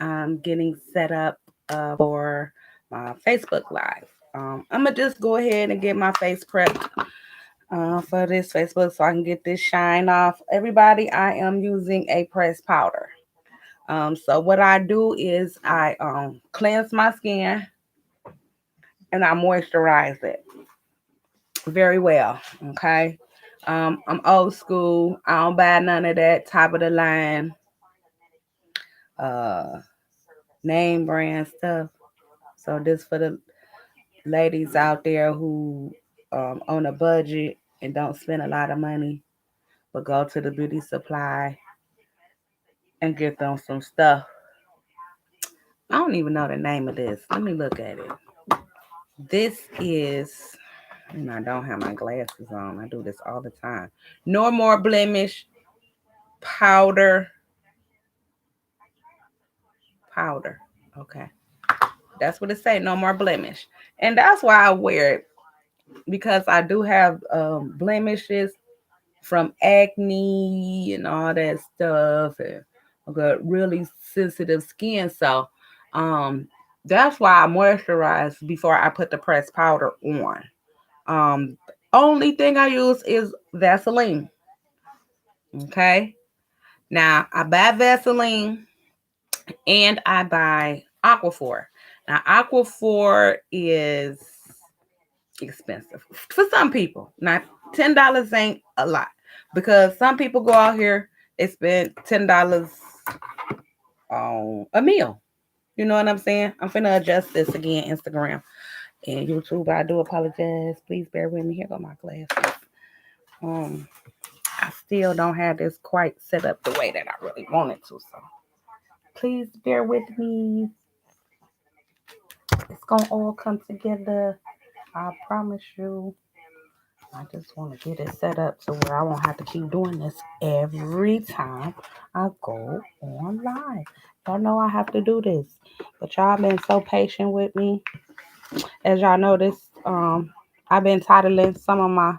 I'm getting set up for my Facebook Live. I'm gonna just go ahead and get my face prepped for this Facebook so I can get this shine off. Everybody, I am using a pressed powder. So what I do is I cleanse my skin and I moisturize it very well. Okay. I'm old school. I don't buy none of that top of the line uh name brand stuff. So this for the ladies out there who on a budget and don't spend a lot of money, but go to the beauty supply and get them some stuff. I don't even know the name of this. Let me look at it. This is, and I don't have my glasses on. I do this all the time. No More Blemish powder. Powder. Okay. That's what it say. No more blemish. And that's why I wear it because I do have blemishes from acne and all that stuff, and I got really sensitive skin. So um, that's why I moisturize before I put the pressed powder on. Only thing I use is Vaseline. Okay. Now I buy Vaseline and I buy Aquaphor. Now Aquaphor is expensive for some people. Now $10 ain't a lot because some people go out here and spend $10 on a meal. You know what I'm saying? I'm finna adjust this again, Instagram and YouTube. I do apologize. Please bear with me. Here go my glasses. Um, I still don't have this quite set up the way that I really wanted to. So please bear with me. It's gonna all come together. I promise you. I just want to get it set up to where I won't have to keep doing this every time I go on live. Y'all know I have to do this, but y'all been so patient with me. As y'all noticed, I've been titling some of my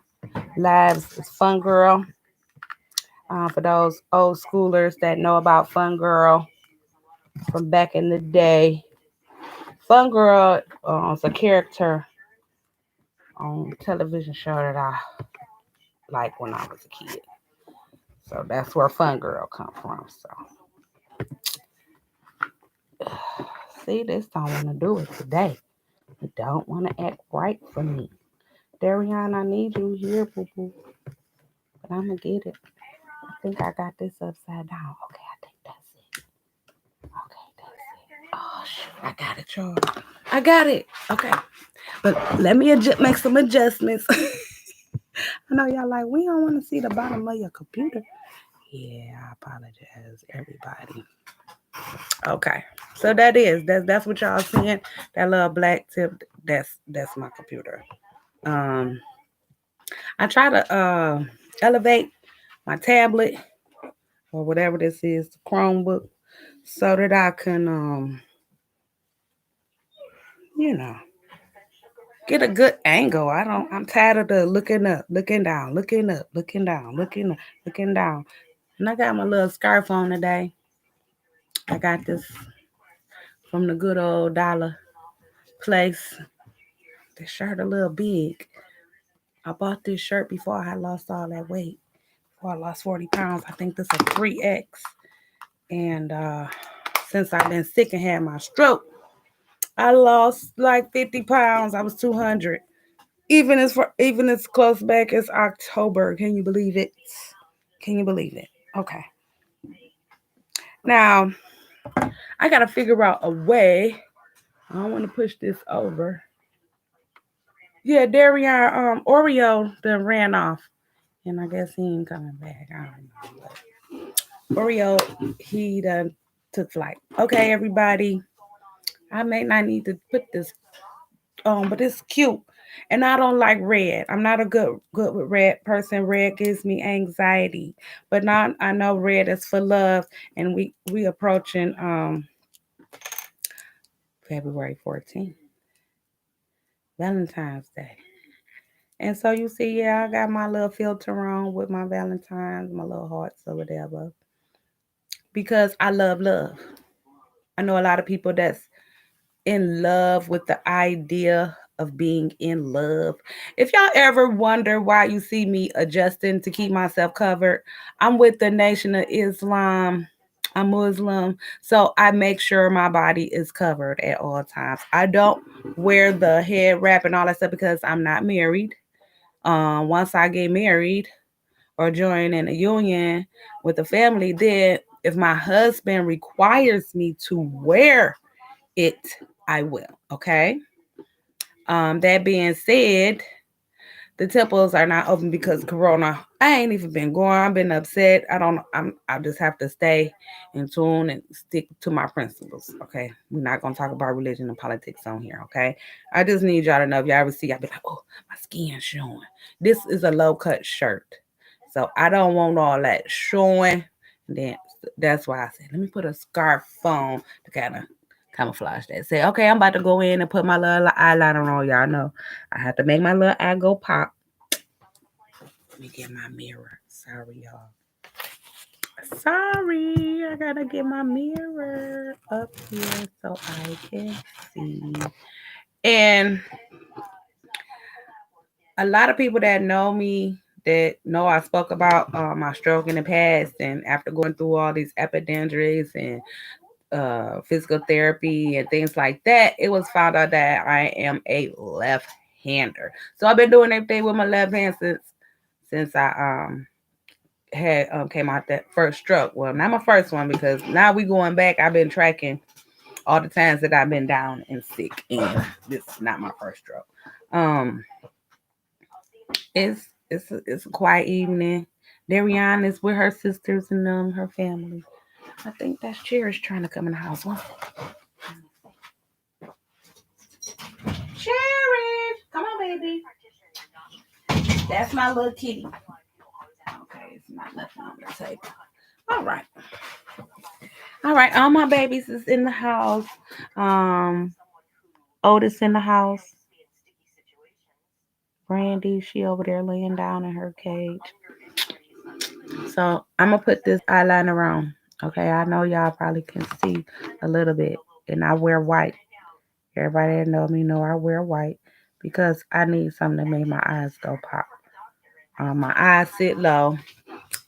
lives as Fun Girl. For those old schoolers that know about Fun Girl from back in the day, Fun Girl is a character on a television show that I liked when I was a kid. So that's where Fun Girl come from. So see, this don't want to do it today. It don't want to act right for me. Darian, I need you here, boo boo. But I'm gonna get it. I think I got this upside down. Okay, I think that's it. Okay, that's it. Oh shoot, I got it, y'all. I got it. Okay. But let me make some adjustments. I know y'all like, we don't want to see the bottom of your computer. Yeah, I apologize, everybody. Okay. So that's what y'all seeing. That little black tip, that's my computer. Um I try to elevate my tablet or whatever this is, the Chromebook, so that I can you know, get a good angle. I'm tired of the looking up, looking down, looking up, looking down, looking up, looking down. And I got my little scarf on today. I got this from the good old dollar place. The shirt a little big. I bought this shirt before I had lost all that weight. Before I lost 40 pounds. I think this is a 3X. And since I've been sick and had my stroke, I lost like 50 pounds. I was 200. Even as close back as October. Can you believe it? Can you believe it? Okay. Now I gotta figure out a way. I don't want to push this over. Yeah, Darian, Oreo done ran off. And I guess he ain't coming back. I don't know. But Oreo, he done took flight. Okay, everybody. I may not need to put this on, but it's cute. And I don't like red. I'm not a good with red person. Red gives me anxiety. But now I know red is for love, and we approaching February 14th, Valentine's Day. And so you see, yeah, I got my little filter on with my Valentine's, my little hearts or whatever, because I love love. I know a lot of people that's in love with the idea of being in love. If y'all ever wonder why you see me adjusting to keep myself covered, I'm with the Nation of Islam. I'm Muslim, so I make sure my body is covered at all times. I don't wear the head wrap and all that stuff because I'm not married. Once I get married or join in a union with a family, then if my husband requires me to wear it, I will. Okay. That being said, the temples are not open because Corona. I ain't even been going. I've been upset. I just have to stay in tune and stick to my principles. Okay. We're not gonna talk about religion and politics on here. Okay. I just need y'all to know if y'all ever see, I'll be like, oh, my skin's showing. This is a low cut shirt. So I don't want all that showing. And then that's why I said, let me put a scarf on to kind of camouflage that. Say, okay, I'm about to go in and put my little eyeliner on. Y'all know I have to make my little eye go pop. Let me get my mirror. Sorry, y'all. Sorry, I gotta get my mirror up here so I can see. And a lot of people that know me that know I spoke about my stroke in the past, and after going through all these epidendrites and physical therapy and things like that, it was found out that I am a left-hander. So I've been doing everything with my left hand since I had came out that first stroke. Well, not my first one because now we going back. I've been tracking all the times that I've been down and sick, and this is not my first stroke. Um, it's a quiet evening. Darian is with her sisters and her family. I think that's Cherish trying to come in the house. Cherish, come on, baby. That's my little kitty. Okay, it's not nothing on the table. All right. All right. All my babies is in the house. Um, Otis in the house. Brandy, she over there laying down in her cage. So I'm gonna put this eyeliner on. Okay, I know y'all probably can see a little bit, and I wear white. Everybody that know me know I wear white because I need something to make my eyes go pop. My eyes sit low,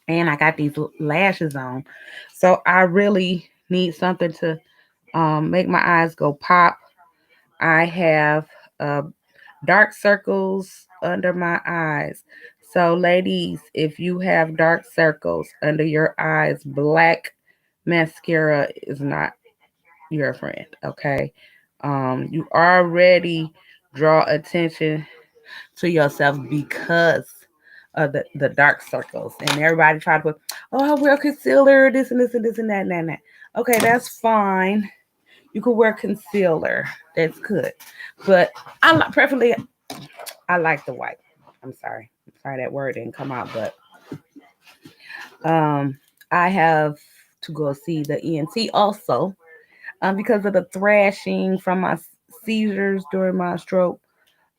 and I got these lashes on, so I really need something to make my eyes go pop. I have uh, dark circles under my eyes. So, ladies, if you have dark circles under your eyes, black mascara is not your friend. Okay, you already draw attention to yourself because of the dark circles, and everybody try to put, oh, I wear concealer, this and this and this and that and that. And that. Okay, that's fine. You could wear concealer. That's good. But preferably I like the white. I'm sorry. I'm sorry that word didn't come out, but um I have to go see the ENT also because of the thrashing from my seizures during my stroke.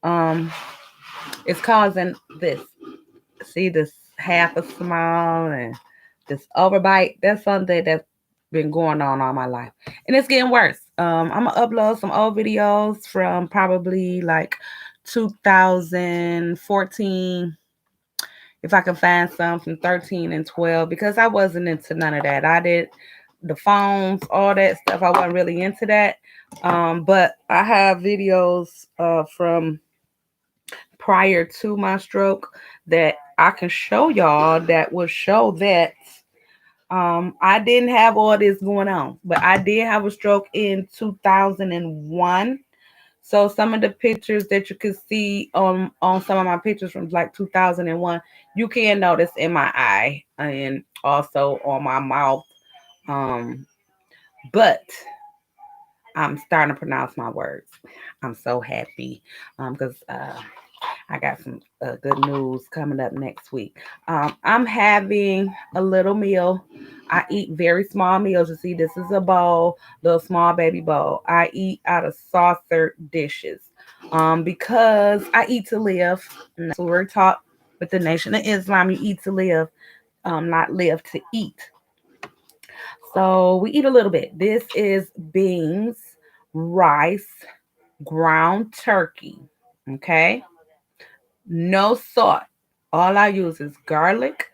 Um it's causing this. See this half a smile and this overbite. That's something that's been going on all my life, and it's getting worse. I'm gonna upload some old videos from probably like 2014, if I can find some from 13 and 12, because I wasn't into none of that. I did the phones, all that stuff. I wasn't really into that. But I have videos from prior to my stroke that I can show y'all that will show that I didn't have all this going on, but I did have a stroke in 2001. So some of the pictures that you can see on some of my pictures from like 2001, you can notice in my eye and also on my mouth. Um, but I'm starting to pronounce my words. I'm so happy because I got some good news coming up next week. I'm having a little meal. I eat very small meals. You see, this is a bowl, little small baby bowl. I eat out of saucer dishes because I eat to live. And that's what we're taught with the Nation of Islam. You eat to live, not live to eat. So we eat a little bit. This is beans, rice, ground turkey. Okay. No salt. All I use is garlic,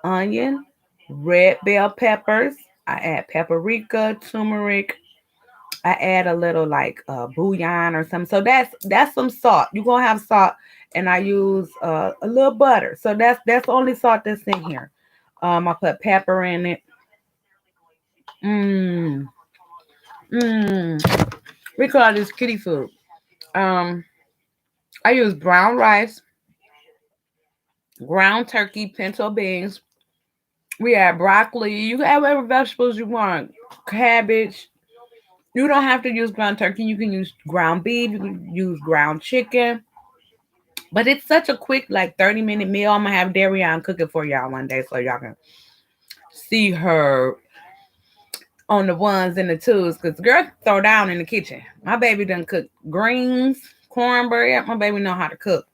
onion, red bell peppers. I add paprika, turmeric. I add a little like bouillon or something. So that's some salt. You're gonna have salt, and I use a little butter. So that's the only salt that's in here. I put pepper in it. Mmm, mmm. We call this kitty food. Um, I use brown rice, ground turkey, pinto beans. We add broccoli. You can add whatever vegetables you want. Cabbage. You don't have to use ground turkey. You can use ground beef. You can use ground chicken. But it's such a quick, like 30-minute meal. I'm gonna have Darian cook it for y'all one day so y'all can see her on the ones and the twos. Cause girl throw down in the kitchen. My baby done cook greens, cornbread. My baby know how to cook.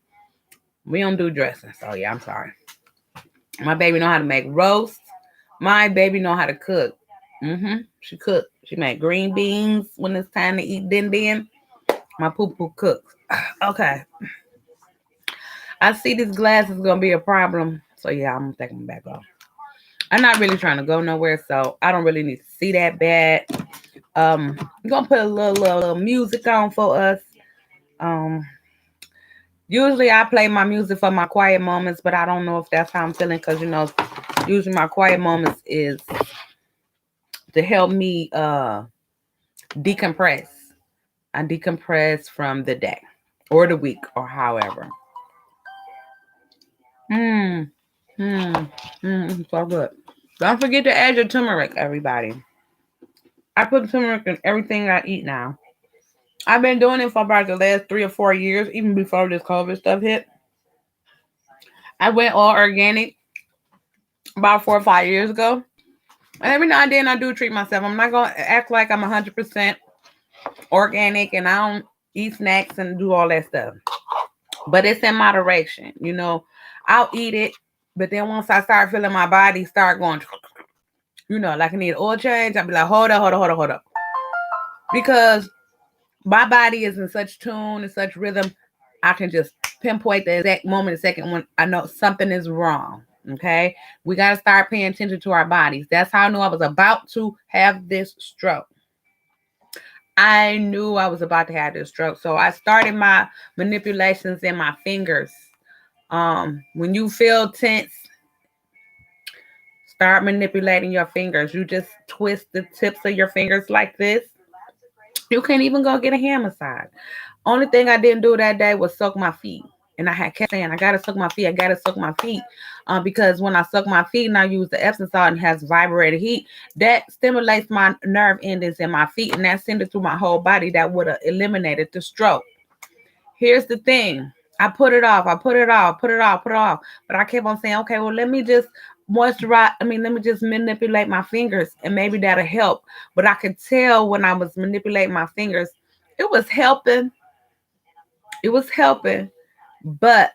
We don't do dressing, so yeah, I'm sorry. My baby know how to make roast. My baby know how to cook. She cook. She make green beans when it's time to eat. Then my poo poo cooks. Okay. I see this glass is gonna be a problem. So yeah, I'm gonna take them back off. I'm not really trying to go nowhere, so I don't really need to see that bad. I'm gonna put a little music on for us. Um, Usually I play my music for my quiet moments, but I don't know if that's how I'm feeling because usually my quiet moments is to help me decompress. I decompress from the day or the week or however. Mmm, so good. Don't forget to add your turmeric, everybody. I put turmeric in everything I eat now. I've been doing it for about the last 3 or 4 years, even before this COVID stuff hit. I went all organic about 4 or 5 years ago. And every now and then I do treat myself. I'm not going to act like I'm 100% organic and I don't eat snacks and do all that stuff. But it's in moderation. I'll eat it. But then once I start feeling my body start going, like I need oil change, I'll be like, hold up, hold up, hold up, hold up. Because my body is in such tune and such rhythm, I can just pinpoint the exact moment, a second when I know something is wrong. Okay, we got to start paying attention to our bodies. That's how I knew I was about to have this stroke. I knew I was about to have this stroke, so I started my manipulations in my fingers. When you feel tense, start manipulating your fingers. You just twist the tips of your fingers like this. You can't even go get a hand massage. Only thing I didn't do that day was suck my feet. And I had kept saying, I gotta suck my feet. I gotta suck my feet. Because when I suck my feet and I use the Epsom salt and has vibrated heat, that stimulates my nerve endings in my feet and that sends it through my whole body. That would have eliminated the stroke. Here's the thing. I put it off. I put it off, put it off, put it off. But I kept on saying, okay, well, let me just let me just manipulate my fingers and maybe that'll help. But I could tell when I was manipulating my fingers, it was helping. It was helping, but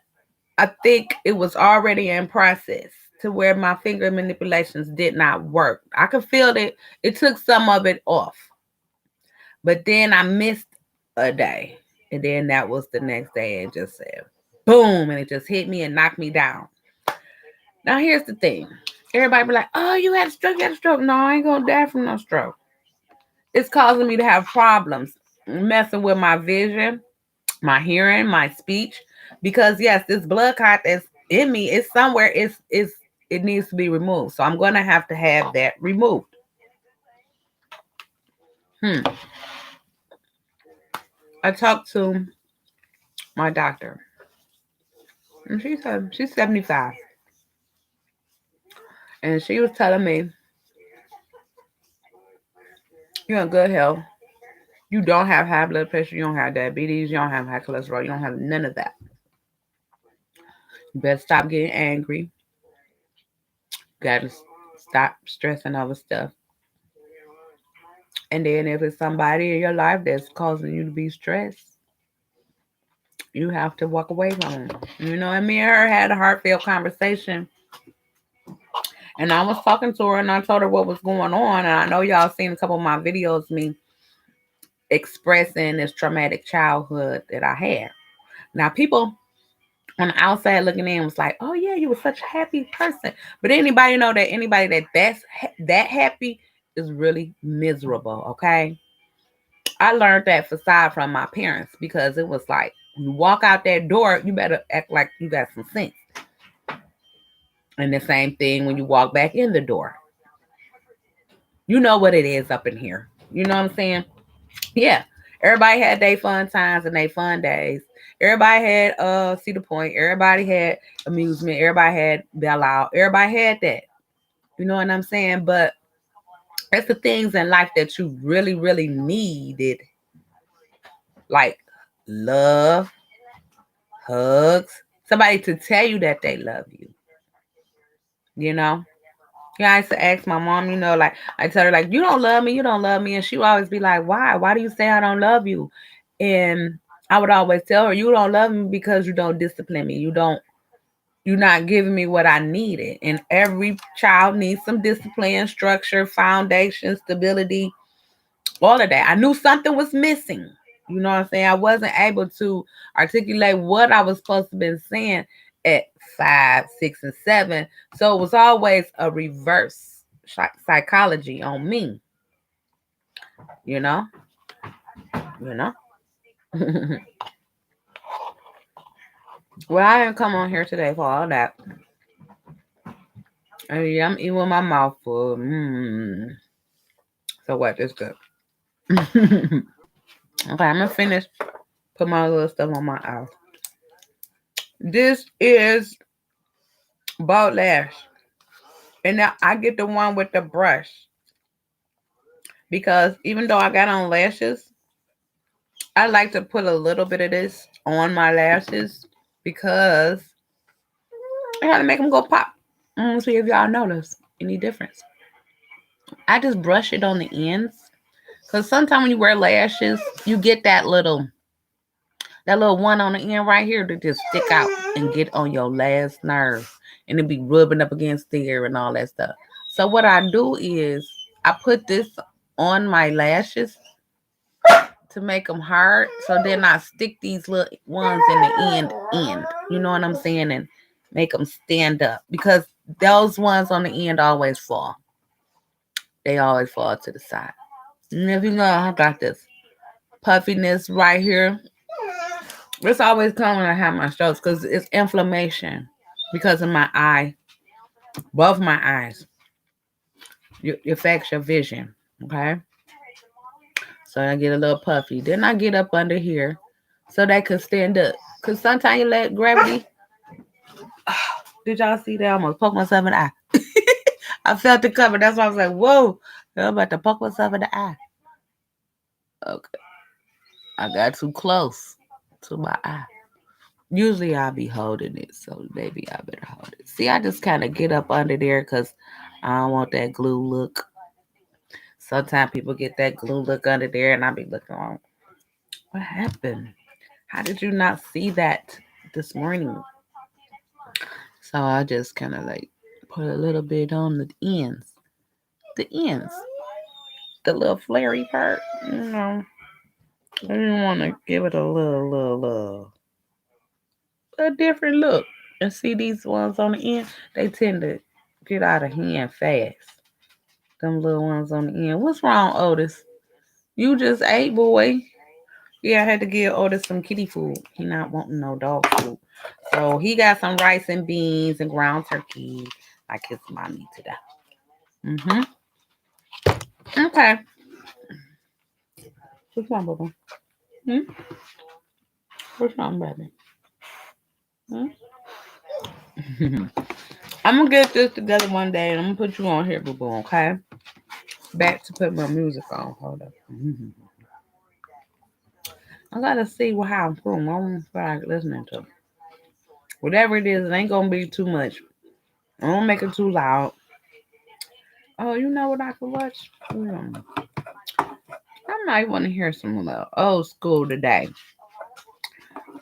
I think it was already in process to where my finger manipulations did not work. I could feel it. It took some of it off. But then I missed a day. And then that was the next day and just said boom. And it just hit me and knocked me down. Now here's the thing. Everybody be like, oh, you had a stroke, you had a stroke. No, I ain't gonna die from no stroke. It's causing me to have problems, messing with my vision, my hearing, my speech. Because yes, this blood clot that's in me is somewhere. It needs to be removed. So I'm gonna have to have that removed. I talked to my doctor, and she said she's 75, and she was telling me you're in good health. You don't have high blood pressure. You don't have diabetes. You don't have high cholesterol. You don't have none of that. You better stop getting angry. You gotta stop stressing over stuff. And then if it's somebody in your life that's causing you to be stressed, you have to walk away from them. And me and her had a heartfelt conversation. And I was talking to her and I told her what was going on. And I know y'all seen a couple of my videos, me expressing this traumatic childhood that I had. Now, people on the outside looking in was like, "Oh yeah, you were such a happy person." But anybody know that anybody that happy is really miserable, okay? I learned that facade from my parents because it was like, you walk out that door, you better act like you got some sense. And the same thing when you walk back in the door. You know what it is up in here. You know what I'm saying? Yeah. Everybody had their fun times and their fun days. Everybody had see the point. Everybody had amusement. Everybody had bell out. Everybody had that. You know what I'm saying? But it's the things in life that you really, really needed, like love, hugs, somebody to tell you that they love you. You know? Yeah, I used to ask my mom, like I tell her, like, you don't love me, you don't love me. And she would always be like, why? Why do you say I don't love you? And I would always tell her, you don't love me because you don't discipline me. You're not giving me what I needed. And every child needs some discipline, structure, foundation, stability, all of that. I knew something was missing. You know what I'm saying? I wasn't able to articulate what I was supposed to be saying at 5, 6, and 7. So it was always a reverse psychology on me. You know, you know. Well, I didn't come on here today for all that. Yeah, I'm eating with my mouth full. So what? It's good. Okay, I'm gonna finish. Put my little stuff on my eyes. This is bald lash. And now I get the one with the brush because even though I got on lashes, I like to put a little bit of this on my lashes because I gotta make them go pop. See if y'all notice any difference. I just brush it on the ends because sometimes when you wear lashes, you get that little one on the end right here to just stick out and get on your last nerve, and it be rubbing up against there and all that stuff. So what I do is I put this on my lashes to make them hard, so then I stick these little ones in the end. You know what I'm saying? And make them stand up because those ones on the end always fall. They always fall to the side. And if you know, I got this puffiness right here. It's always coming when I have my strokes because it's inflammation because of my eye, both my eyes. It affects your vision. Okay. So I get a little puffy. Then I get up under here so they could stand up. Because sometimes you let gravity. Did y'all see that? I almost poked myself in the eye. I felt it coming. That's why I was like, whoa. I'm about to poke myself in the eye. Okay. I got too close to my eye. Usually I'll be holding it, so maybe I better hold it. See, I just kind of get up under there because I don't want that glue look. Sometimes people get that glue look under there, and I be looking on, what happened? How did you not see that this morning? So I just kind of like put a little bit on the ends, the little flary part. I didn't want to give it a different look. And see these ones on the end, they tend to get out of hand fast. Them little ones on the end. What's wrong, Otis? You just ate, boy. Yeah, I had to give Otis some kitty food. He not wanting no dog food. So he got some rice and beans and ground turkey like his mommy today. Mm-hmm. Okay. What's wrong, Bubba? Hmm? What's wrong, baby? Hmm? I'm gonna get this together one day and I'm gonna put you on here, boo boo, okay? Back to put my music on. Hold up. I gotta see how I'm feeling. I don't feel like listening to whatever it is. It ain't gonna be too much. I won't make it too loud. Oh, you know what I could watch? I might want to hear some old school today.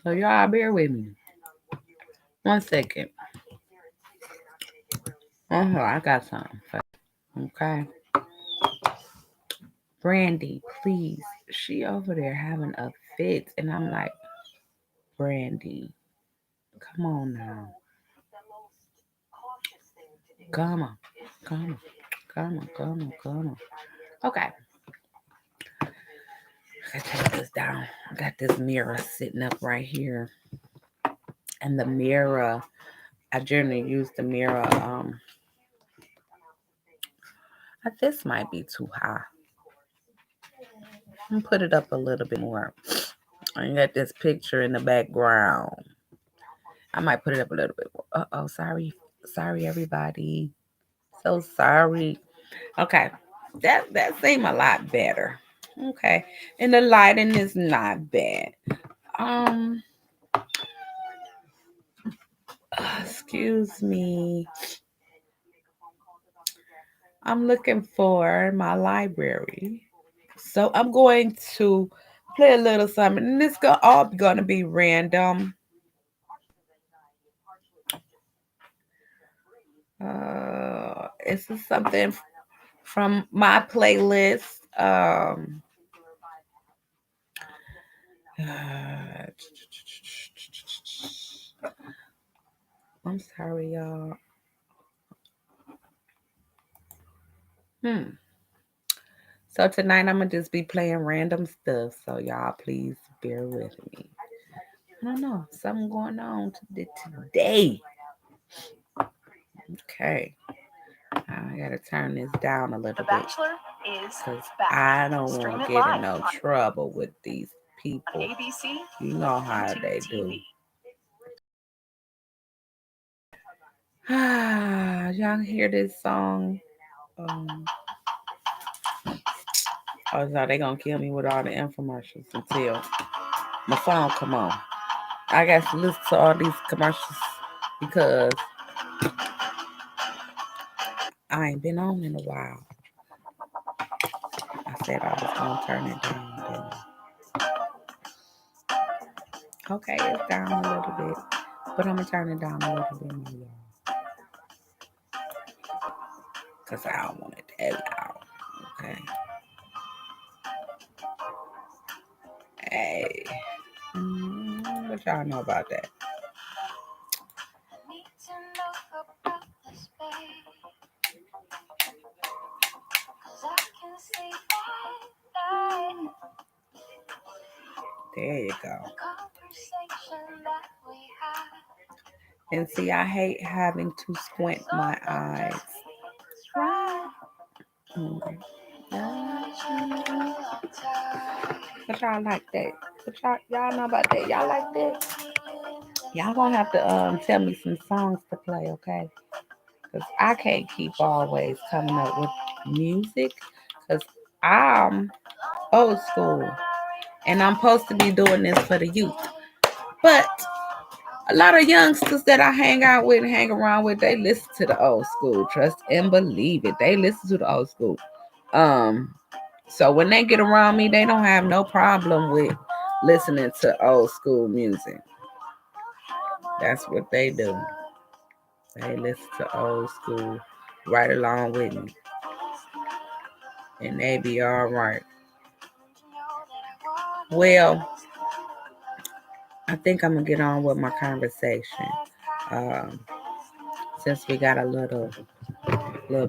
So y'all bear with me. 1 second. I got something. Okay. Brandy, please. She over there having a fit. And I'm like, Brandy, come on now. Come on. Come on. Come on. Come on. Come on. Okay. I gotta take this down. I got this mirror sitting up right here. And the mirror, I generally use the mirror. This might be too high. I'm gonna put it up a little bit more. I got this picture in the background. I might put it up a little bit more. Oh, sorry. Sorry, everybody. So sorry. Okay. That seemed a lot better. Okay. And the lighting is not bad. Um, excuse me. I'm looking for my library. So I'm going to play a little something. And it's all gonna be random. This is something from my playlist. I'm sorry, y'all. Hmm. So tonight I'm gonna just be playing random stuff. So y'all please bear with me. I don't know, something going on today. Okay. I gotta turn this down a little bit because I don't want to get in no trouble with these people. You know how they do. Y'all hear this song? Um, oh, so they gonna kill me with all the infomercials until my song come on. I got to listen to all these commercials because I ain't been on in a while. I said I was gonna turn it down. Okay, it's down a little bit, but I'm gonna turn it down a little bit more, y'all, cause I don't want it that loud. Okay. Hey, what y'all know about that? There you go. And see, I hate having to squint my eyes. Mm. But y'all like that? But y'all know about that? Y'all like that? Y'all gonna have to tell me some songs to play, okay? Cause I can't keep always coming up with music, cause I'm old school and I'm supposed to be doing this for the youth. But a lot of youngsters that I hang out with and hang around with, they listen to the old school. Trust and believe it. They listen to the old school. Um, so when they get around me, they don't have no problem with listening to old school music. That's what they do. They listen to old school right along with me. And they be all right. Well, I think I'm gonna get on with my conversation. Um, since we got a little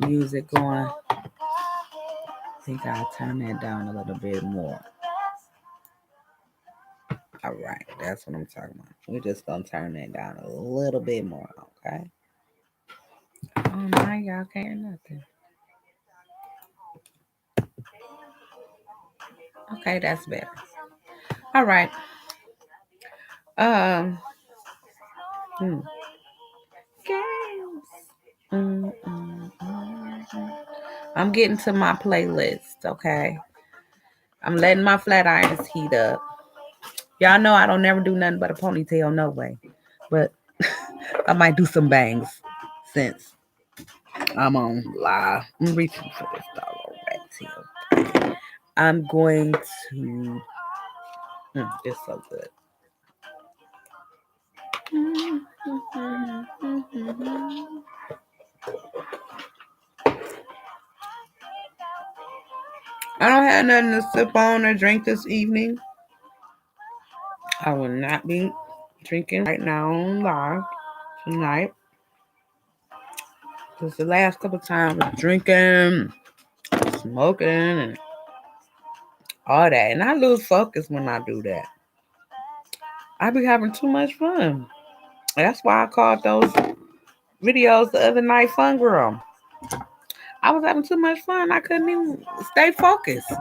music going, I think I'll turn that down a little bit more. All right, that's what I'm talking about. We're just gonna turn that down a little bit more, okay? Oh my, y'all can't hear nothing. Okay, that's better. All right. Um. Hmm. Games. I'm getting to my playlist. Okay. I'm letting my flat irons heat up. Y'all know I don't never do nothing but a ponytail, no way. But I might do some bangs since I'm on live. I'm reaching for this doggone rat tail. I'm going to. It's so good. I don't have nothing to sip on or drink this evening. I will not be drinking right now on live tonight. Because the last couple times I was drinking, smoking, and all that. And I lose focus when I do that. I be having too much fun. That's why I called those videos the other night Fun Girl. I was having too much fun. I couldn't even stay focused.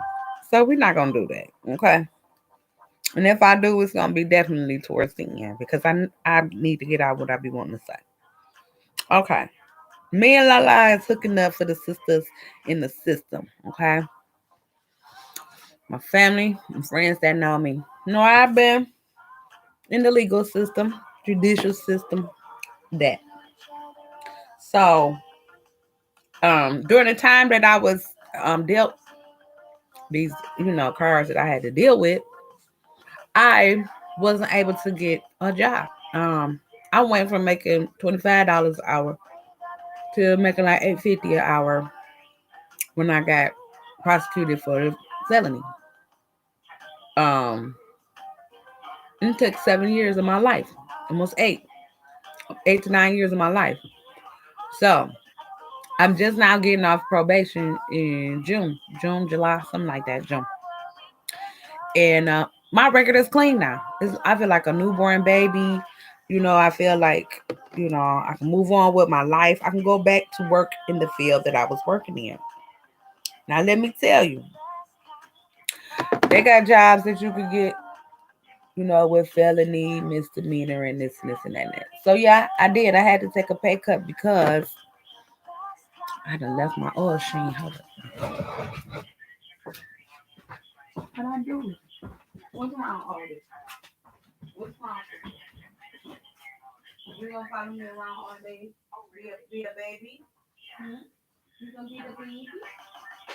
So we're not gonna do that. Okay. And if I do, it's gonna be definitely towards the end because I need to get out what I be wanting to say. Okay. Me and Lala is hooking up for the sisters in the system. Okay. My family and friends that know me. You know I've been in the legal system, judicial system, that. So during the time that I was dealt these, cards that I had to deal with, I wasn't able to get a job. I went from making $25 an hour to making like $8.50 an hour when I got prosecuted for the felony. Um, it took 7 years of my life, almost 8 to 9 years of my life. So I'm just now getting off probation in June, July, something like that, June. And my record is clean now. I feel like a newborn baby. I feel like, I can move on with my life. I can go back to work in the field that I was working in. Now, let me tell you, they got jobs that you could get, with felony, misdemeanor, and this, and this, and that. And that. So, yeah, I did. I had to take a pay cut because I done left my oil sheen. Hold up. What I do? What's wrong with all this? What's wrong? You gonna follow me around all day? Be a baby? Hmm? You gonna be the baby?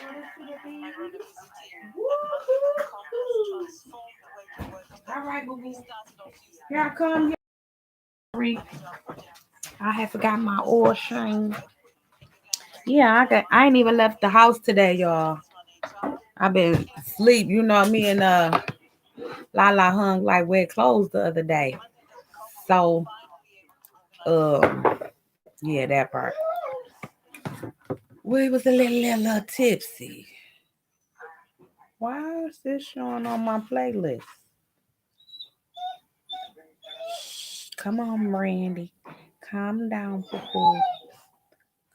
What is the baby? Woo-hoo-hoo. All right, boo boo. Here I come. Sorry, I had forgotten my oil shine. Yeah, I ain't even left the house today, y'all. I've been asleep. Me and Lala hung like wet clothes the other day. So yeah, that part. We was a little tipsy. Why is this showing on my playlist? Come on, Brandy. Calm down, poo.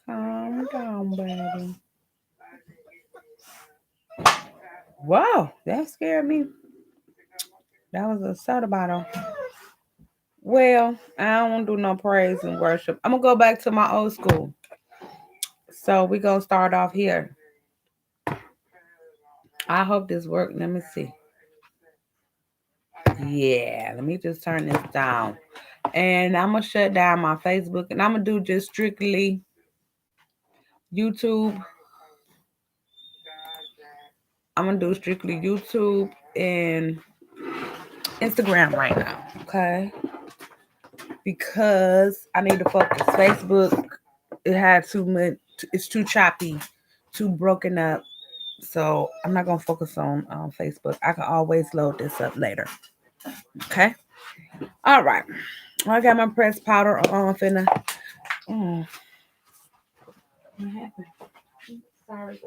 Calm down, baby. Wow, that scared me. That was a soda bottle. Well, I don't want to do no praise and worship. I'm gonna go back to my old school. So we gonna start off here. I hope this worked. Let me see. Yeah, let me just turn this down. And I'm gonna shut down my Facebook and I'm gonna do just strictly YouTube. I'm gonna do strictly YouTube and Instagram right now. Okay. Because I need to focus. Facebook, it had too much, it's too choppy, too broken up. So I'm not gonna focus on Facebook. I can always load this up later. Okay. All right. I got my press powder on. Finna. Mm, what happened? Sorry.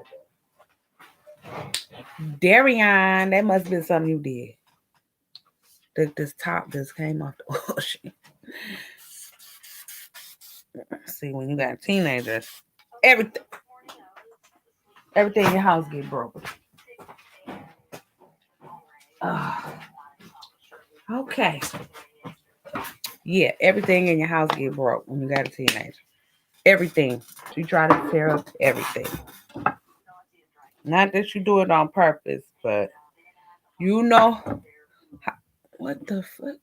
Darian, that must have been something you did. This top just came off the ocean. See, when you got teenagers, everything, everything in your house get broken. Uh, okay. Yeah, everything in your house get broke when you got a teenager. Everything. You try to tear up everything. Not that you do it on purpose, but you know how, what the fuck,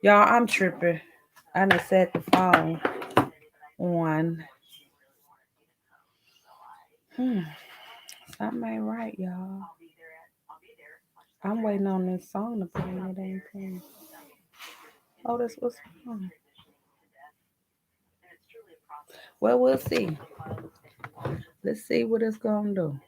y'all. I'm tripping. I done set the phone on. Hmm, something ain't right, y'all. I'm waiting on this song to play. It ain't playing. Oh, that's what's wrong. Well, we'll see. Let's see what it's gonna do.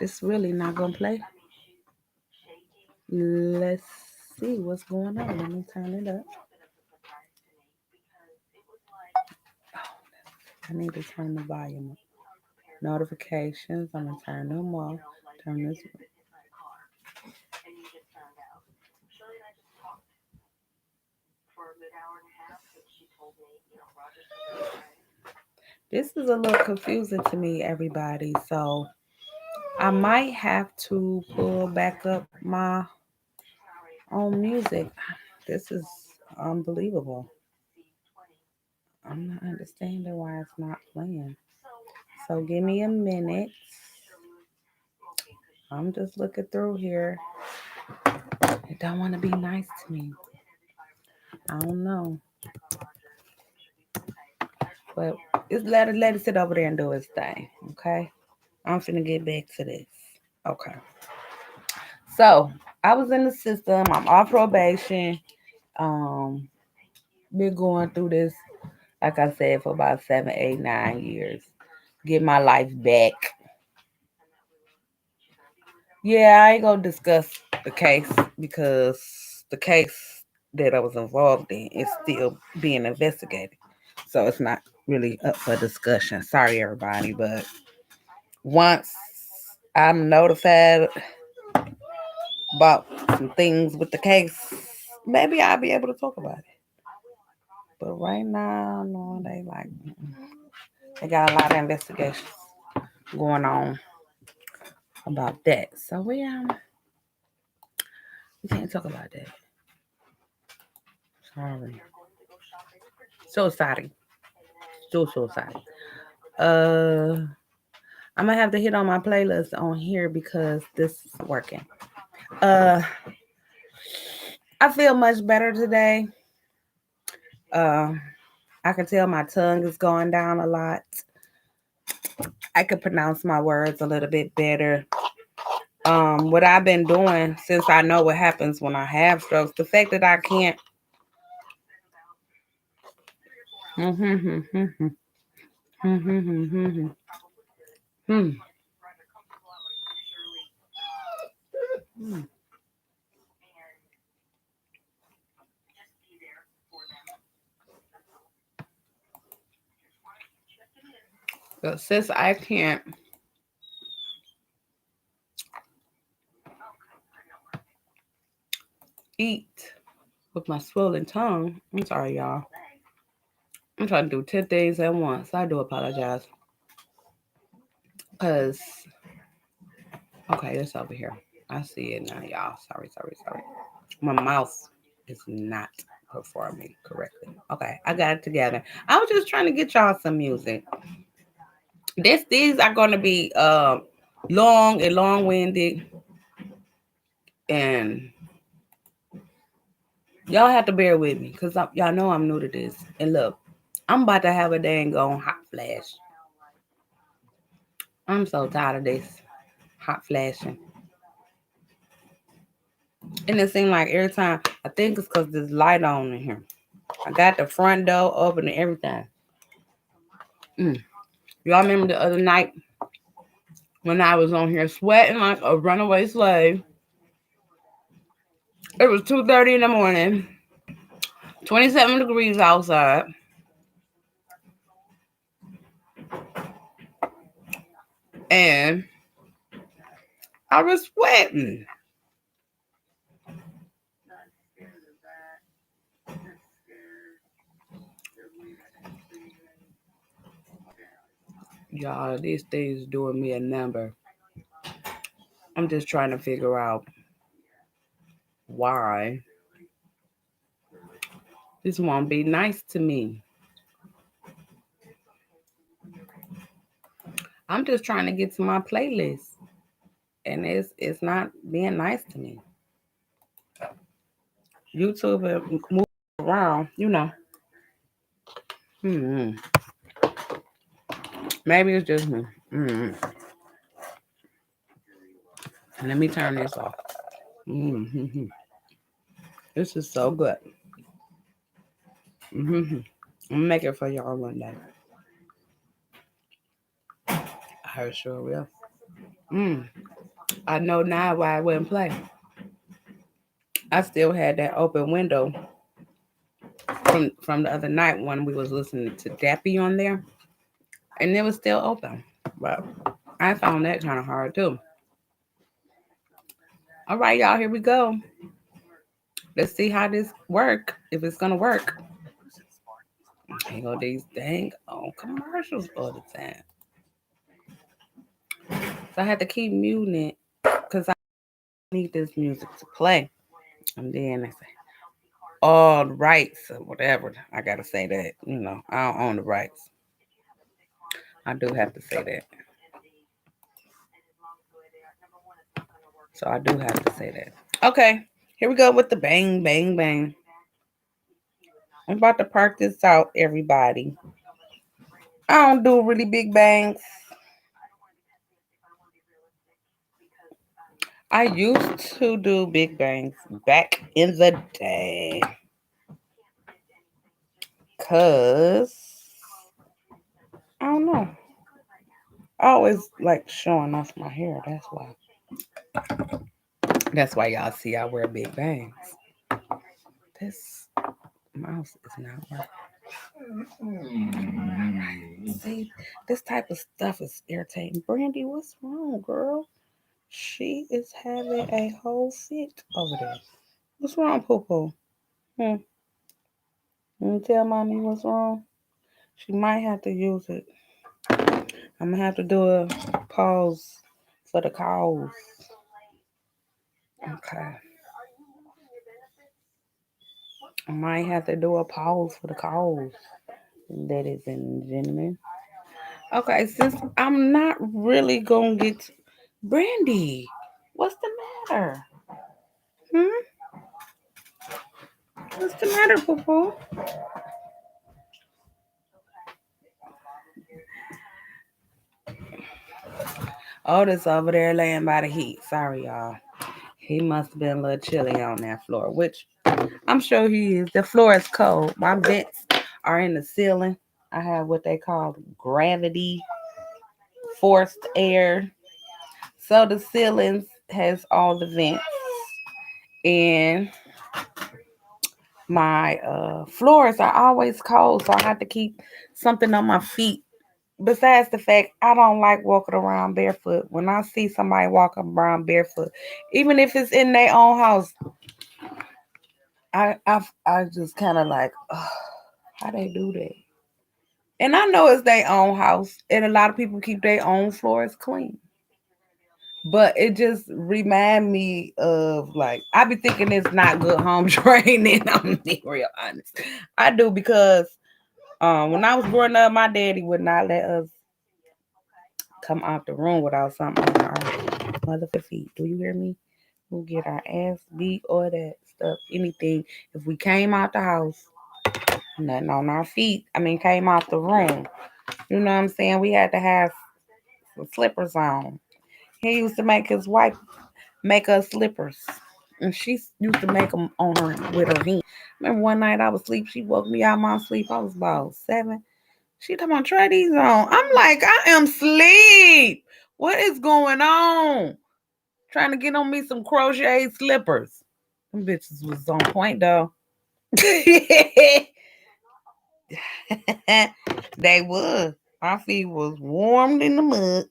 It's really not gonna play. Let's see what's going on. Let me turn it up. I need to turn the volume up. Notifications, I'm gonna turn them off. Turn this. This is a little confusing to me, everybody. So I might have to pull back up my own music. This is unbelievable. I'm not understanding why it's not playing. So give me a minute. I'm just looking through here. It don't want to be nice to me. I don't know. But it's let it sit over there and do its thing. Okay. I'm finna get back to this. Okay. So I was in the system. I'm off probation. Um, been going through this, like I said, for about 7, 8, 9 years. Get my life back. Yeah, I ain't gonna discuss the case because the case that I was involved in is still being investigated. So it's not really up for discussion. Sorry, everybody, but once I'm notified about some things with the case, maybe I'll be able to talk about it. But right now, no, they got a lot of investigations going on about that. So we can't talk about that. Sorry. So sorry. So sorry. Uh I'm gonna have to hit on my playlist on here because this is working. Uh I feel much better today. Uh I can tell my tongue is going down a lot. I could pronounce my words a little bit better. What I've been doing since I know what happens when I have strokes, the fact that I can't since I can't eat with my swollen tongue, I'm sorry, y'all. I'm trying to do 10 things at once. I do apologize. Because, okay, it's over here. I see it now, y'all. Sorry. My mouth is not performing correctly. Okay, I got it together. I was just trying to get y'all some music. These are going to be long and long-winded, and y'all have to bear with me because y'all know I'm new to this. And look, I'm about to have a dang on hot flash. I'm so tired of this hot flashing. And it seems like every time, I think it's because there's light on in here. I got the front door open and everything. Mm. Y'all remember the other night when I was on here sweating like a runaway slave? It was 2:30 in the morning, 27 degrees outside, and I was sweating. Y'all, these things doing me a number. I'm just trying to figure out why this won't be nice to me. I'm just trying to get to my playlist, and it's not being nice to me. YouTube move around, you know. Hmm. Maybe it's just me. Hmm. Let me turn this off. Hmm. This is so good. Hmm. I'm gonna make it for y'all one day. I sure will. Mm, I know now why I wouldn't play. I still had that open window from the other night when we was listening to Dappy on there, and it was still open. But I found that kind of hard too. All right, y'all, here we go. Let's see how this work. If it's gonna work. Here go these dang on commercials all the time. So I had to keep muting it because I need this music to play. And then they say all the rights or whatever. I gotta say that. I don't own the rights. I do have to say that. So I do have to say that. Okay, here we go with the bang, bang, bang. I'm about to park this out, everybody. I don't do really big bangs. I used to do big bangs back in the day. Cause I don't know. I always like showing off my hair. That's why. That's why y'all see I wear big bangs. This mouse is not working. See, this type of stuff is irritating. Brandy, what's wrong, girl? She is having a whole fit over there. What's wrong, Poo Poo? Hmm. You tell mommy what's wrong? She might have to use it. I'm gonna have to do a pause for the calls. Okay. I might have to do a pause for the calls, ladies and gentlemen. Okay, since I'm not really gonna get Brandy, what's the matter? Hmm? What's the matter, Poo Poo? Otis over there laying by the heat. Sorry, y'all. He must have been a little chilly on that floor, which I'm sure he is. The floor is cold. My vents are in the ceiling. I have what they call gravity forced air. So the ceilings has all the vents. And my floors are always cold, so I have to keep something on my feet. Besides the fact I don't like walking around barefoot. When I see somebody walking around barefoot, even if it's in their own house, I just kind of like, ugh, how they do that? And I know it's their own house, and a lot of people keep their own floors clean. But it just remind me of like I be thinking it's not good home training. I'm being real honest. I do because when I was growing up, my daddy would not let us come out the room without something on our motherfucking feet. Do you hear me? We'll get our ass beat or that stuff, anything. If we came out the house, nothing on our feet. I mean, came out the room. You know what I'm saying? We had to have some slippers on. He used to make his wife make us slippers. And she used to make them on her with her hand. Remember one night I was asleep, she woke me out of my sleep. I was about 7. She told me, try these on. I'm like, I am asleep. What is going on? Trying to get on me some crochet slippers. Them bitches was on point though. They was. My feet was warmed in the mud.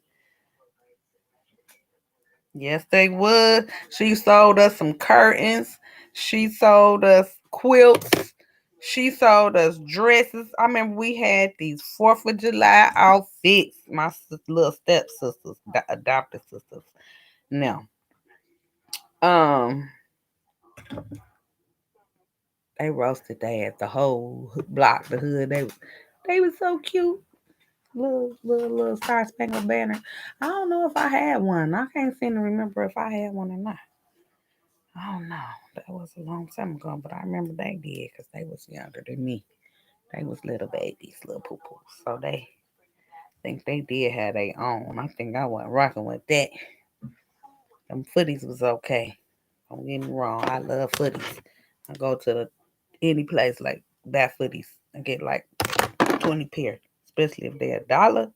Yes, they would. She sold us some curtains. She sold us quilts. She sold us dresses. I remember we had these 4th of July outfits. My little stepsisters, adopted sisters. Now, um, they roasted their ass, the whole block, the hood. They was so cute. Little Star Spangled Banner. I don't know if I had one. I can't seem to remember if I had one or not. I don't know. That was a long time ago, but I remember they did because they was younger than me. They was little babies, little poo poos. So they think they did have their own. I think I wasn't rocking with that. Them footies was okay. Don't get me wrong. I love footies. I go to any place like Bat Footies and get like 20 pair, especially if they're $1.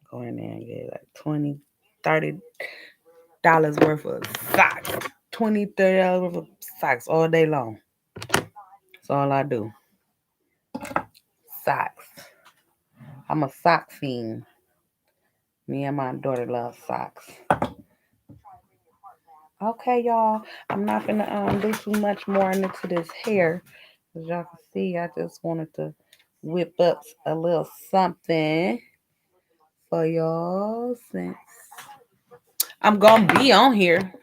Go in there and get like 20. $30 worth of socks. 20, $30 worth of socks all day long. That's all I do. Socks. I'm a sock fiend. Me and my daughter love socks. Okay, y'all. I'm not gonna do too much more into this hair. As y'all can see, I just wanted to whip up a little something for y'all since I'm gonna be on here.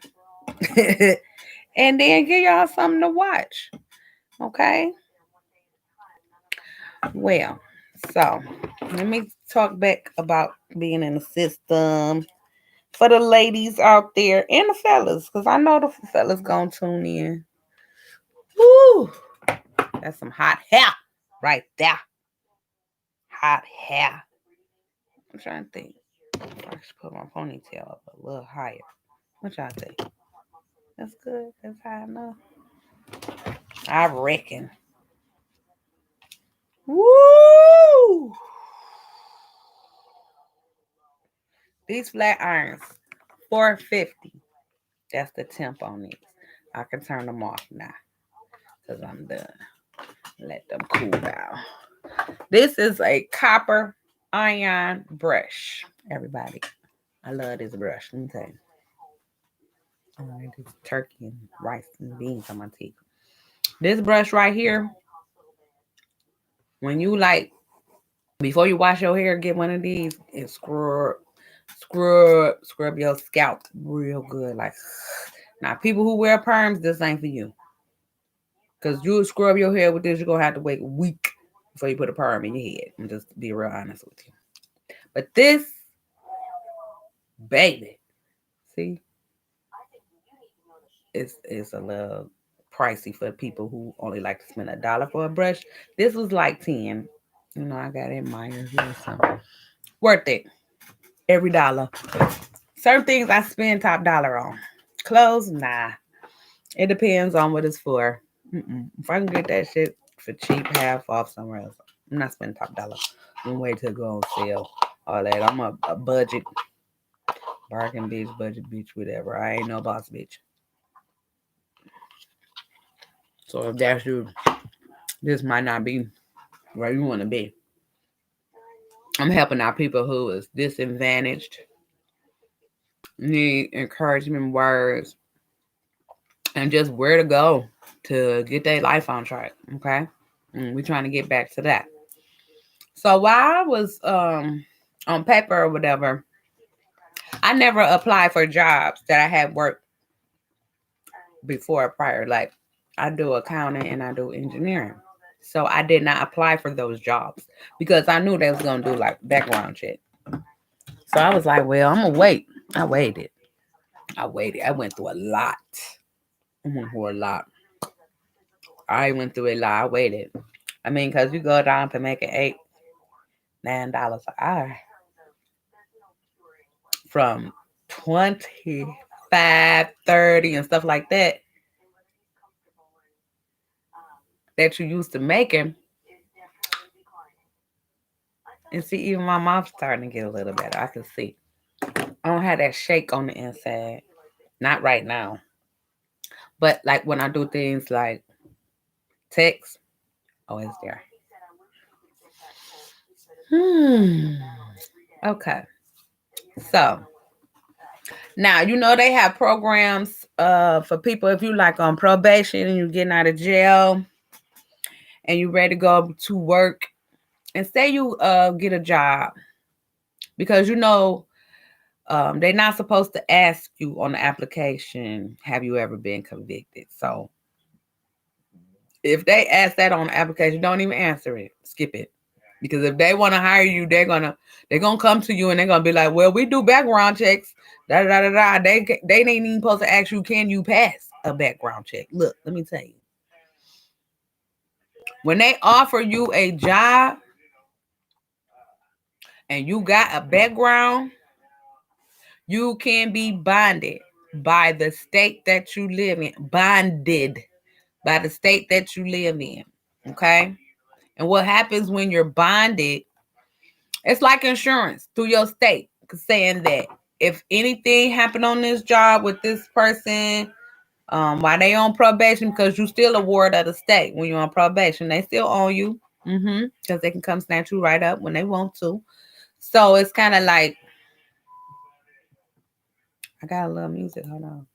And then give y'all something to watch. Okay. Well, so let me talk back about being in the system for the ladies out there and the fellas, because I know the fellas gonna tune in. Woo! That's some hot hair right there. Hot hair. I'm trying to think. I should put my ponytail up a little higher. What y'all think? That's good. That's high enough. I reckon. Woo! These flat irons, $450. That's the temp on these. I can turn them off now because I'm done. Let them cool down. This is a copper iron brush. Everybody, I love this brush. Let me tell you. I like this turkey and rice and beans on my teeth. This brush right here, when you before you wash your hair, get one of these and scrub your scalp real good. Like, now people who wear perms, this ain't for you. Because you scrub your hair with this, you're going to have to wait a week before you put a perm in your head. I'm just be real honest with you. But this, baby, see, it's a little pricey for people who only like to spend $1 for a brush. This was like 10. You know, I got it in mine. So worth it. Every dollar. Certain things I spend top dollar on. Clothes, nah. It depends on what it's for. If I can get that shit for cheap, half off somewhere else, I'm not spending top dollar. I'm wait till it go on sale. All that. I'm a budget. Bargain bitch, budget bitch, whatever. I ain't no boss bitch. So if that's you, this might not be where you want to be. I'm helping out people who is disadvantaged, need encouragement words, and just where to go to get their life on track. Okay, we're trying to get back to that. So while I was on paper or whatever, I never applied for jobs that I had worked before prior. Like, I do accounting and I do engineering. So I did not apply for those jobs because I knew they was going to do like background check. So I was like, well, I'm going to wait. I waited. I went through a lot. I went through a lot. I waited. I mean, because you go down to make it $9 an hour from 25, 30 and stuff like that you used to making. And see, even my mom's starting to get a little better. I can see. I don't have that shake on the inside. Not right now. But like when I do things like text, oh, it's there. Okay. So now you know they have programs for people if you like on probation and you're getting out of jail and you're ready to go to work. And say you get a job because you know they're not supposed to ask you on the application, have you ever been convicted? So if they ask that on the application, don't even answer it. Skip it. Because if they want to hire you, they're gonna come to you and they're gonna be like, well, we do background checks. Da da da da. They ain't even supposed to ask you, can you pass a background check? Look, let me tell you. When they offer you a job and you got a background, you can be bonded by the state that you live in. Bonded by the state that you live in. Okay? And what happens when you're bonded, it's like insurance through your state, saying that if anything happened on this job with this person, while they on probation, because you still a ward of the state when you're on probation, they still own you. Because they can come snatch you right up when they want to. So it's kind of like, I got a little music. Hold on.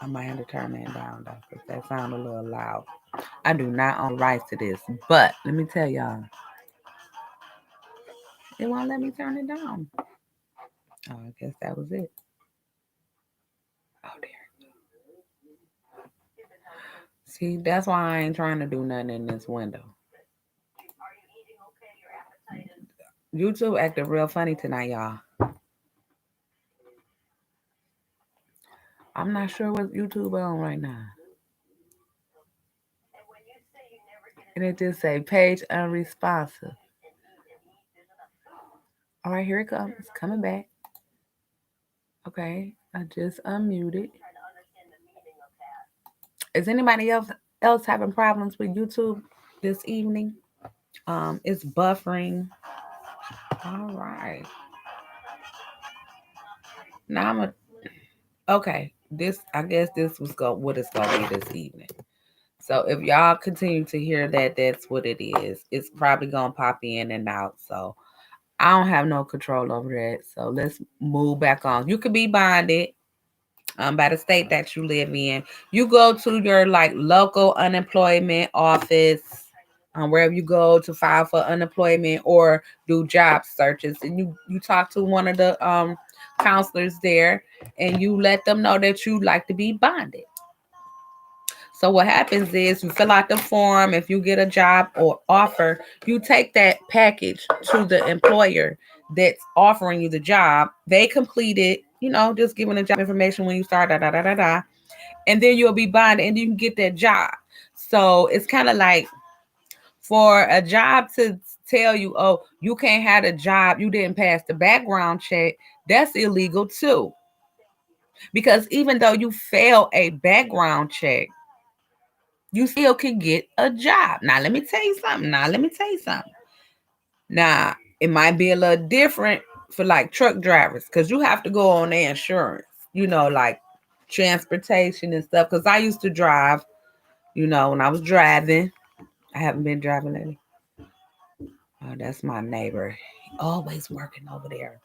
I might have to turn that down though, because that sound a little loud. I do not own the rights to this, but let me tell y'all, it won't let me turn it down. Oh, I guess that was it. Oh dear. See, that's why I ain't trying to do nothing in this window. YouTube acting real funny tonight, y'all. I'm not sure what YouTube on right now. And it just say page unresponsive. All right, here it comes. It's coming back. Okay, I just unmuted. Is anybody else having problems with YouTube this evening? It's buffering. All right. Now okay. This, I guess this was what it's gonna be this evening. So if y'all continue to hear that, that's what it is. It's probably gonna pop in and out. So I don't have no control over that. So let's move back on. You could be bonded by the state that you live in. You go to your like local unemployment office, wherever you go to file for unemployment or do job searches, and you talk to one of the counselors there, and you let them know that you like to be bonded. So what happens is you fill out the form. If you get a job or offer, you take that package to the employer that's offering you the job. They complete it, just giving the job information when you start, da da da da da, and then you'll be bonded and you can get that job. So it's kind of like for a job to tell you, oh, you can't have a job, you didn't pass the background check, that's illegal too. Because even though you fail a background check, you still can get a job. Now, let me tell you something. Now, it might be a little different for like truck drivers because you have to go on their insurance, like transportation and stuff. Because I used to drive, when I was driving. I haven't been driving lately. Oh, that's my neighbor. He always working over there.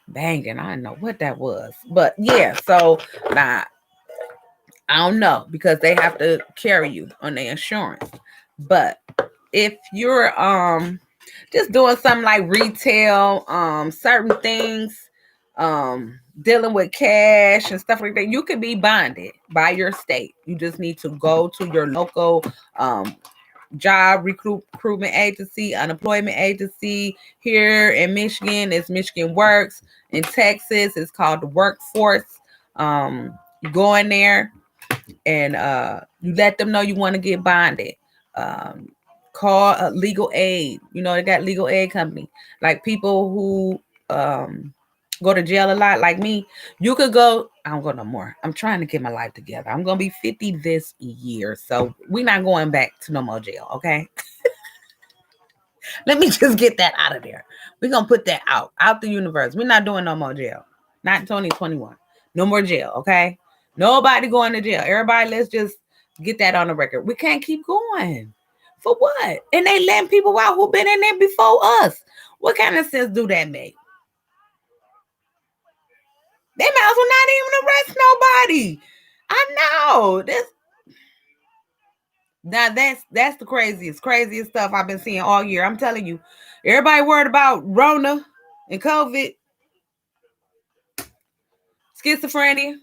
Banging. I don't know what that was. But yeah, so now I don't know because they have to carry you on their insurance. But if you're just doing something like retail, certain things, dealing with cash and stuff like that, you could be bonded by your state. You just need to go to your local job recruitment agency, unemployment agency. Here in Michigan, it's Michigan Works. In Texas, it's called the Workforce. You go in there and you let them know you want to get bonded. Call legal aid. They got legal aid company. Like people who go to jail a lot, like me. You could go. I don't go no more. I'm trying to get my life together. I'm gonna be 50 this year, so we're not going back to no more jail. Okay. Let me just get that out of there. We're gonna put that out the universe. We're not doing no more jail. Not in 2021. No more jail. Okay. Nobody going to jail. Everybody, let's just get that on the record. We can't keep going. For what? And they letting people out who've been in there before us. What kind of sense do that make? They might as well not even arrest nobody. I know. That's the craziest stuff I've been seeing all year. I'm telling you, everybody worried about Rona and COVID, schizophrenia.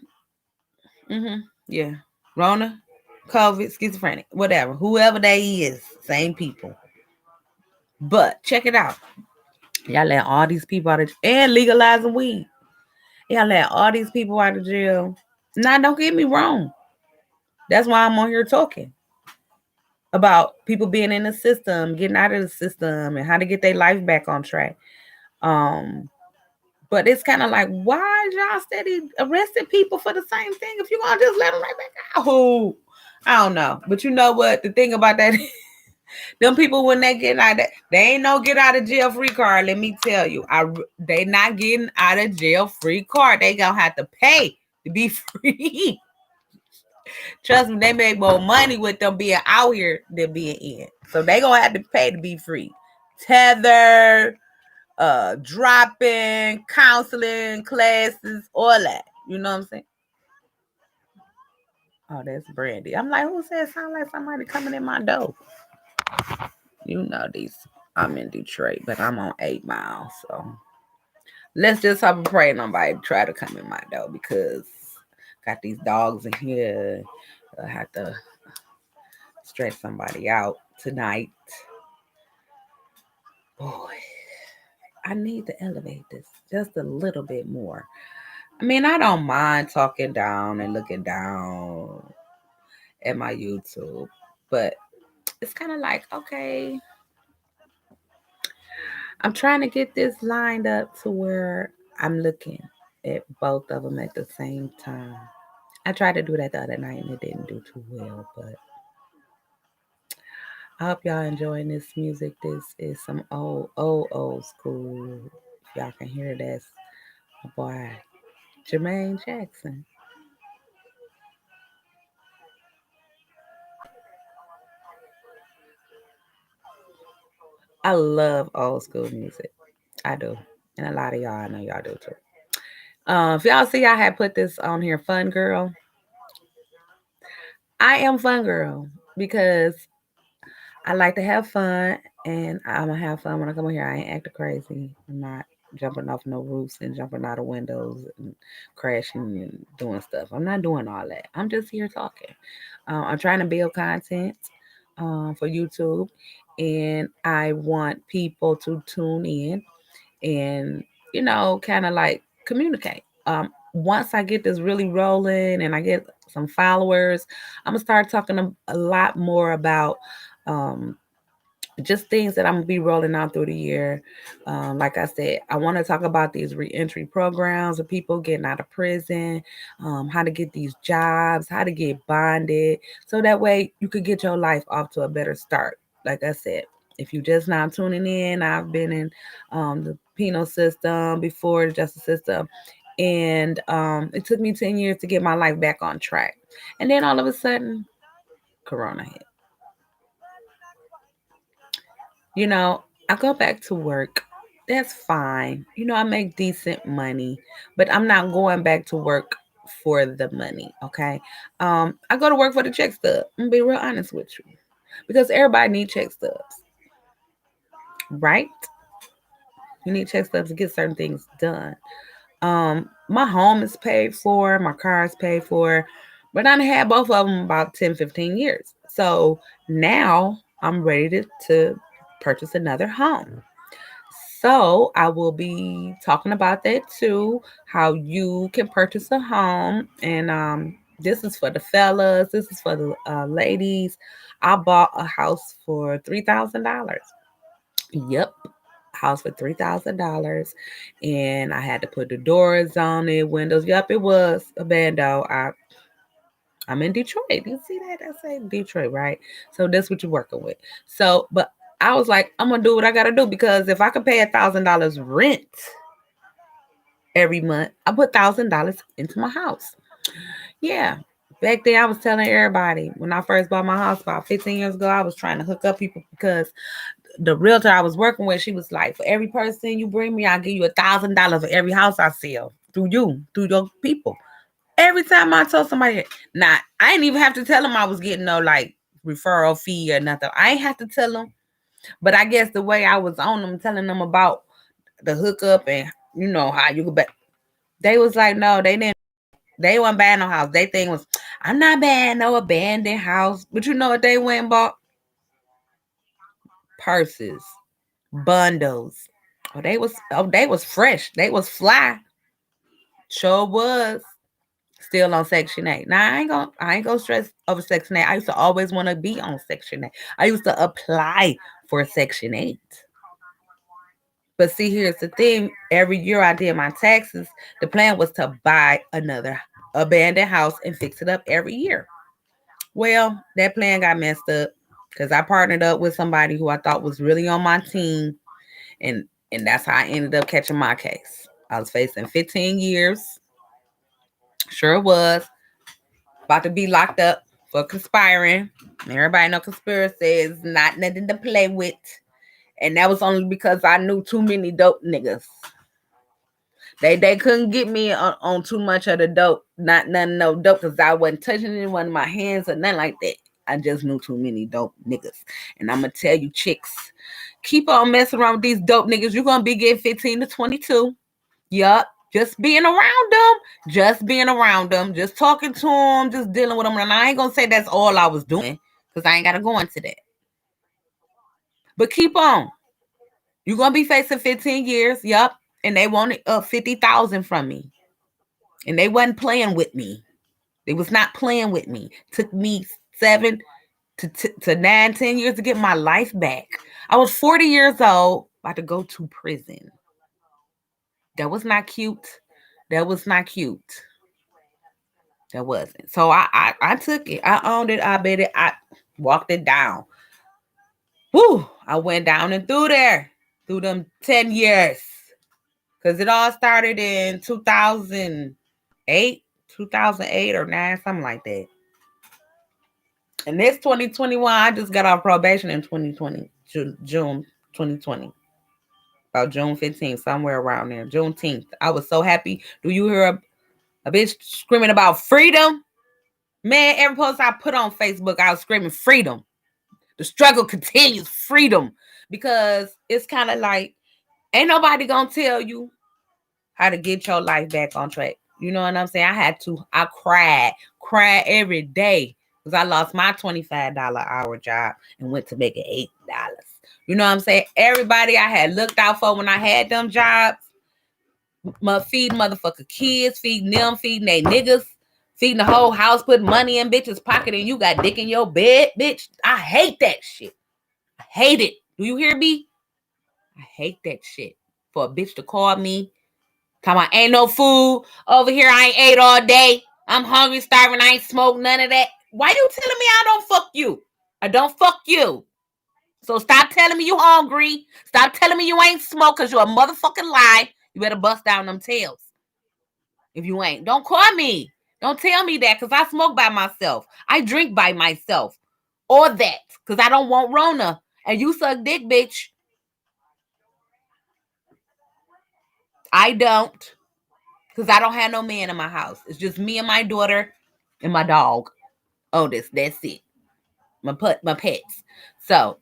Yeah, Rona, COVID, schizophrenia, whatever, whoever they is, same people. But check it out. Y'all let all these people out of and legalizing weed. Y'all let all these people out of jail. Now, don't get me wrong. That's why I'm on here talking about people being in the system, getting out of the system, and how to get their life back on track. But it's kind of like, why y'all steady arresting people for the same thing if you gonna just let them right back out? I don't know. But you know what? The thing about that Them people when they get out, they ain't no get out of jail free card. Let me tell you, they not getting out of jail free card. They gonna have to pay to be free. Trust me, they make more money with them being out here than being in. So they gonna have to pay to be free. Tether, dropping, counseling classes, all that. You know what I'm saying? Oh, that's Brandy. I'm like, who said sound like somebody coming in my door? You know these. I'm in Detroit, but I'm on 8 Mile. So let's just hope and pray nobody try to come in my door because got these dogs in here. I have to stretch somebody out tonight. Boy, I need to elevate this just a little bit more. I mean, I don't mind talking down and looking down at my YouTube, but it's kind of like, okay, I'm trying to get this lined up to where I'm looking at both of them at the same time. I tried to do that the other night and it didn't do too well, but I hope y'all enjoying this music. This is some old school. If y'all can hear that's my boy Jermaine Jackson. I love old school music. I do. And a lot of y'all, I know y'all do too. If y'all see, I had put this on here, Fun Girl. I am Fun Girl because I like to have fun, and I'm gonna have fun when I come here. I ain't acting crazy. I'm not jumping off no roofs and jumping out of windows and crashing and doing stuff. I'm not doing all that. I'm just here talking. I'm trying to build content for YouTube, and I want people to tune in and kind of like communicate. Once I get this really rolling and I get some followers, I'm gonna start talking a lot more about um, just things that I'm gonna be rolling out through the year. Like I said, I want to talk about these reentry programs of people getting out of prison, how to get these jobs, how to get bonded, so that way you could get your life off to a better start. Like I said, if you just now tuning in, I've been in the penal system before the justice system, and it took me 10 years to get my life back on track. And then all of a sudden, Corona hit. You know, I go back to work. That's fine. I make decent money, but I'm not going back to work for the money, okay? I go to work for the check stub. I'm gonna be real honest with you. Because everybody needs check stubs, right? You need check stubs to get certain things done. My home is paid for, my car is paid for, but I done had both of them about 10, 15 years. So now I'm ready to purchase another home. So I will be talking about that too, how you can purchase a home. And this is for the fellas, this is for the ladies. I bought a house for $3,000. Yep, house for $3,000, and I had to put the doors on it, windows. Yep, it was a bando. I'm in Detroit. You see that? I say Detroit, right? So that's what you're working with. So, but I was like, I'm gonna do what I gotta do because if I could pay $1,000 rent every month, I put $1,000 into my house. Yeah. Back then, I was telling everybody when I first bought my house about 15 years ago, I was trying to hook up people because the realtor I was working with, she was like, for every person you bring me, I'll give you $1,000 for every house I sell through your people. Every time I told somebody, nah, I didn't even have to tell them I was getting no like referral fee or nothing. I ain't have to tell them, but I guess the way I was on them, telling them about the hookup and how you could bet, they was like, no, they didn't. They weren't buying no house. They thing was, I'm not buying no abandoned house. But you know what they went and bought? Purses, bundles. Oh, they was fresh. They was fly. Sure was. Still on Section 8. Now I ain't gonna stress over Section 8. I used to always want to be on Section 8. I used to apply for Section 8. But see, here's the thing. Every year I did my taxes, the plan was to buy another abandoned house and fix it up every year. Well, that plan got messed up because I partnered up with somebody who I thought was really on my team, and that's how I ended up catching my case. I was facing 15 years. Sure was. About to be locked up for conspiring. Everybody know conspiracy is not nothing to play with. And that was only because I knew too many dope niggas. They couldn't get me on too much of the dope. Not none no dope because I wasn't touching anyone in my hands or nothing like that. I just knew too many dope niggas. And I'm going to tell you, chicks, keep on messing around with these dope niggas. You're going to be getting 15 to 22. Yup. Just being around them. Just being around them. Just talking to them. Just dealing with them. And I ain't going to say that's all I was doing because I ain't got to go into that. But keep on. You're going to be facing 15 years. Yup. And they wanted 50,000 from me. And they wasn't playing with me. They was not playing with me. Took me 7 to 9, 10 years to get my life back. I was 40 years old, about to go to prison. That was not cute. That was not cute. That wasn't. So I took it. I owned it. I bet it. I walked it down. Woo! I went down and through there. Through them 10 years. Because it all started in 2008. 2008 or 9, something like that. And this 2021, I just got off probation in 2020, June 2020. About June 15th, somewhere around there. Juneteenth. I was so happy. Do you hear a bitch screaming about freedom? Man, every post I put on Facebook, I was screaming freedom. The struggle continues, freedom. Because it's kind of like, ain't nobody gonna tell you how to get your life back on track. You know what I'm saying? I cried every day. Because I lost my $25 hour job and went to making $8. You know what I'm saying? Everybody I had looked out for when I had them jobs, feeding motherfucker kids, feeding them, feeding they niggas, feeding the whole house, putting money in bitches' pocket, and you got dick in your bed, bitch. I hate that shit. I hate it. Do you hear me? I hate that shit. For a bitch to call me, talking about ain't no food over here, I ain't ate all day. I'm hungry, starving, I ain't smoked none of that. Why you telling me I don't fuck you? I don't fuck you. So stop telling me you hungry. Stop telling me you ain't smoked because you're a motherfucking lie. You better bust down them tails. If you ain't. Don't call me. Don't tell me that because I smoke by myself. I drink by myself. Or that because I don't want Rona. And you suck dick, bitch. I don't. Because I don't have no man in my house. It's just me and my daughter and my dog. Otis. That's it. My pets. So,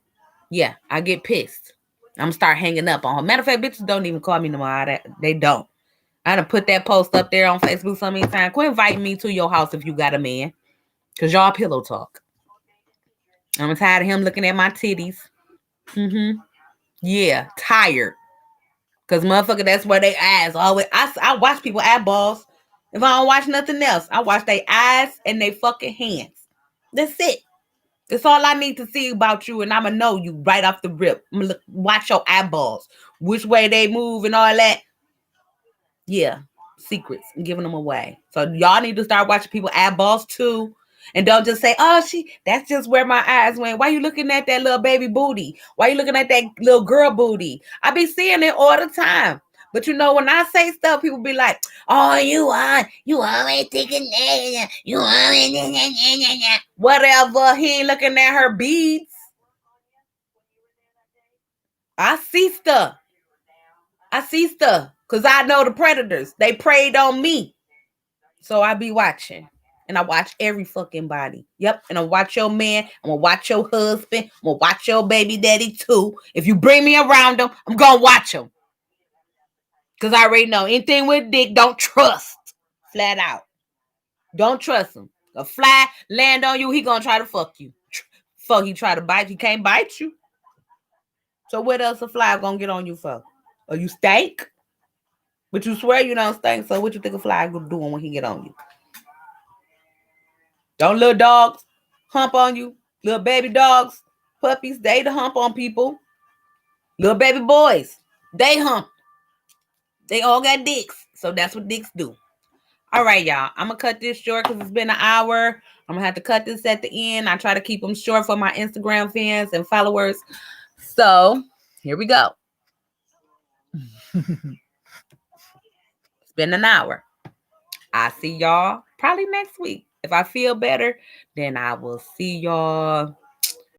yeah, I get pissed. I'm gonna start hanging up on her. Matter of fact, bitches don't even call me no more. They don't. I done put that post up there on Facebook so many times. Quit inviting me to your house if you got a man. Because y'all pillow talk. I'm tired of him looking at my titties. Yeah, tired. Because motherfucker, that's where they eyes always. I watch people eyeballs. If I don't watch nothing else, I watch their eyes and their fucking hands. That's it. That's all I need to see about you, and I'ma know you right off the rip. I'm gonna watch your eyeballs, which way they move and all that. Yeah, secrets, and giving them away. So y'all need to start watching people eyeballs too, and don't just say, "Oh, that's just where my eyes went." Why you looking at that little baby booty? Why you looking at that little girl booty? I be seeing it all the time. But you know, when I say stuff, people be like, "Oh, you always thinking that, you always whatever." He ain't looking at her beads. I see stuff. Because I know the predators. They preyed on me. So I be watching. And I watch every fucking body. Yep. And I watch your man. I'm going to watch your husband. I'm going to watch your baby daddy too. If you bring me around them, I'm going to watch them. Because I already know anything with dick, don't trust. Flat out. Don't trust him. A fly land on you, he going to try to fuck you. Fuck, he try to bite you. He can't bite you. So what else a fly going to get on you for? Or you stink? But you swear you don't stink, so what you think a fly doing when he get on you? Don't little dogs hump on you? Little baby dogs, puppies, they the hump on people. Little baby boys, they hump. They all got dicks, so that's what dicks do. All right, y'all. I'm going to cut this short because it's been an hour. I'm going to have to cut this at the end. I try to keep them short for my Instagram fans and followers. So here we go. It's been an hour. I see y'all probably next week. If I feel better, then I will see y'all